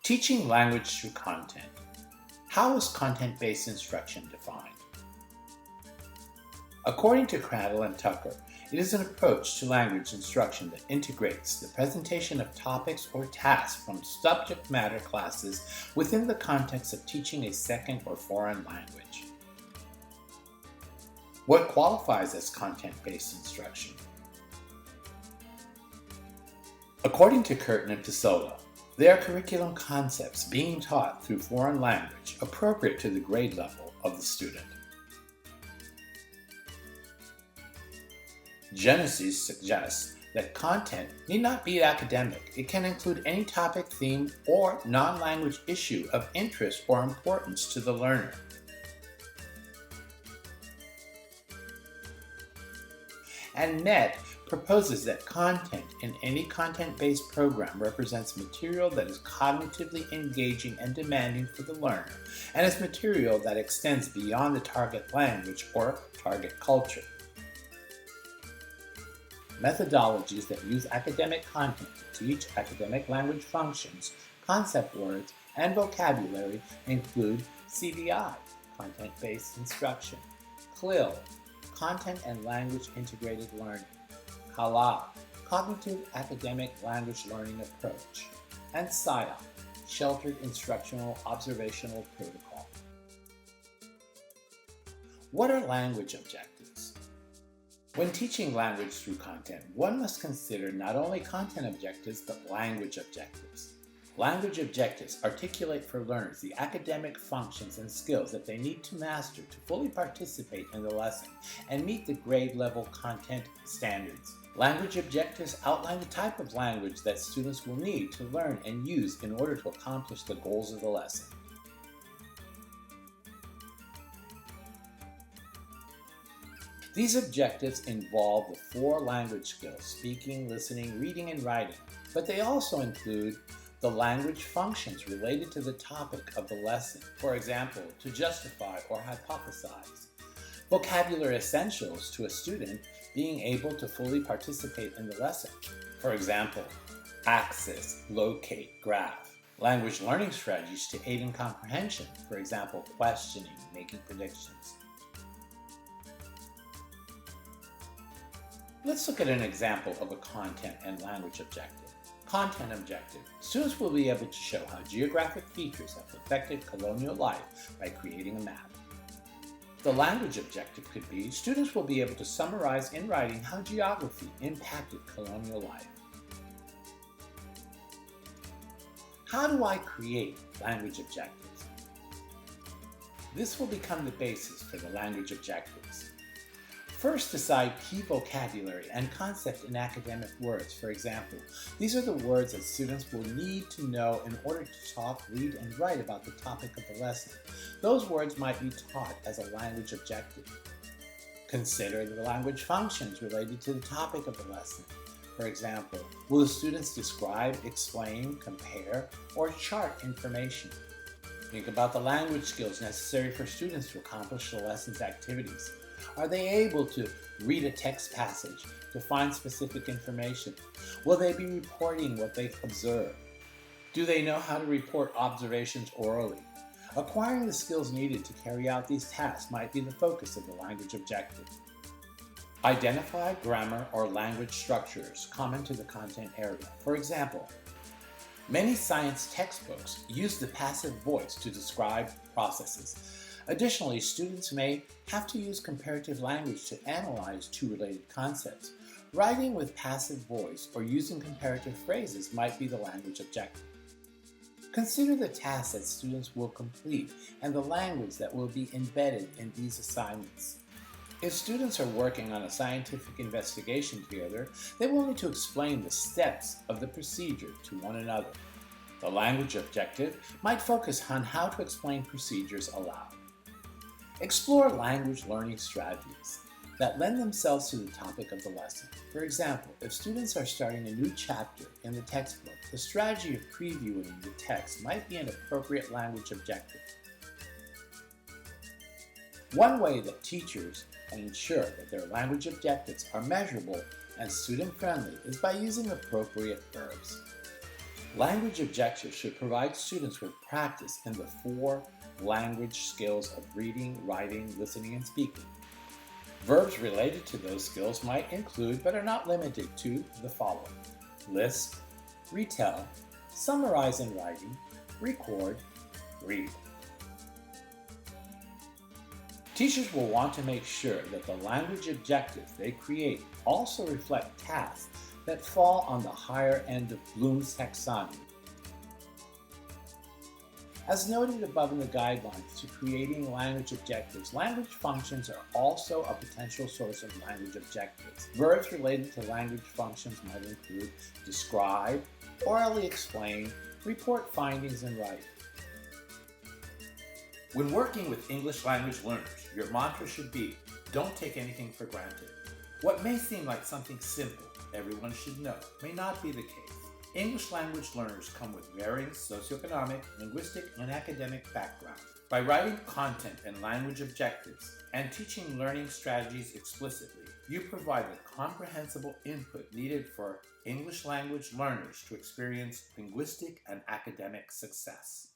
Teaching language through content. How is content-based instruction defined? According to Cradle and Tucker, it is an approach to language instruction that integrates the presentation of topics or tasks from subject matter classes within the context of teaching a second or foreign language. What qualifies as content-based instruction? According to Curtin and Pisola, they are curriculum concepts being taught through foreign language appropriate to the grade level of the student. Genesis suggests that content need not be academic. It can include any topic, theme, or non-language issue of interest or importance to the learner. And MET proposes that content in any content-based program represents material that is cognitively engaging and demanding for the learner, and is material that extends beyond the target language or target culture. Methodologies that use academic content to teach academic language functions, concept words, and vocabulary include CDI, content-based instruction, CLIL, content and language integrated learning, CALA, cognitive academic language learning approach, and SIOP, sheltered instructional observational protocol. What are language objectives? When teaching language through content, one must consider not only content objectives, but language objectives. Language objectives articulate for learners the academic functions and skills that they need to master to fully participate in the lesson and meet the grade level content standards. Language objectives outline the type of language that students will need to learn and use in order to accomplish the goals of the lesson. These objectives involve the 4 language skills: speaking, listening, reading, and writing, but they also include the language functions related to the topic of the lesson, for example, to justify or hypothesize. Vocabulary essentials to a student being able to fully participate in the lesson, for example, access, locate, graph. Language learning strategies to aid in comprehension, for example, questioning, making predictions. Let's look at an example of a content and language objective. Content objective. Students will be able to show how geographic features have affected colonial life by creating a map. The language objective could be, students will be able to summarize in writing how geography impacted colonial life. How do I create language objectives? This will become the basis for the language objectives. First, decide key vocabulary and concept in academic words. For example, these are the words that students will need to know in order to talk, read, and write about the topic of the lesson. Those words might be taught as a language objective. Consider the language functions related to the topic of the lesson. For example, will the students describe, explain, compare, or chart information? Think about the language skills necessary for students to accomplish the lesson's activities. Are they able to read a text passage to find specific information? Will they be reporting what they've observed? Do they know how to report observations orally? Acquiring the skills needed to carry out these tasks might be the focus of the language objective. Identify grammar or language structures common to the content area. For example, many science textbooks use the passive voice to describe processes. Additionally, students may have to use comparative language to analyze two related concepts. Writing with passive voice or using comparative phrases might be the language objective. Consider the tasks that students will complete and the language that will be embedded in these assignments. If students are working on a scientific investigation together, they will need to explain the steps of the procedure to one another. The language objective might focus on how to explain procedures aloud. Explore language learning strategies that lend themselves to the topic of the lesson. For example, if students are starting a new chapter in the textbook, the strategy of previewing the text might be an appropriate language objective. One way that teachers can ensure that their language objectives are measurable and student-friendly is by using appropriate verbs. Language objectives should provide students with practice in the 4 language skills of reading, writing, listening, and speaking. Verbs related to those skills might include, but are not limited to, the following: list, retell, summarize in writing, record, read. Teachers will want to make sure that the language objectives they create also reflect tasks that fall on the higher end of Bloom's taxonomy. As noted above in the guidelines to creating language objectives, language functions are also a potential source of language objectives. Verbs related to language functions might include describe, orally explain, report findings, and write. When working with English language learners, your mantra should be, don't take anything for granted. What may seem like something simple, everyone should know, may not be the case. English language learners come with varying socioeconomic, linguistic, and academic backgrounds. By writing content and language objectives and teaching learning strategies explicitly, you provide the comprehensible input needed for English language learners to experience linguistic and academic success.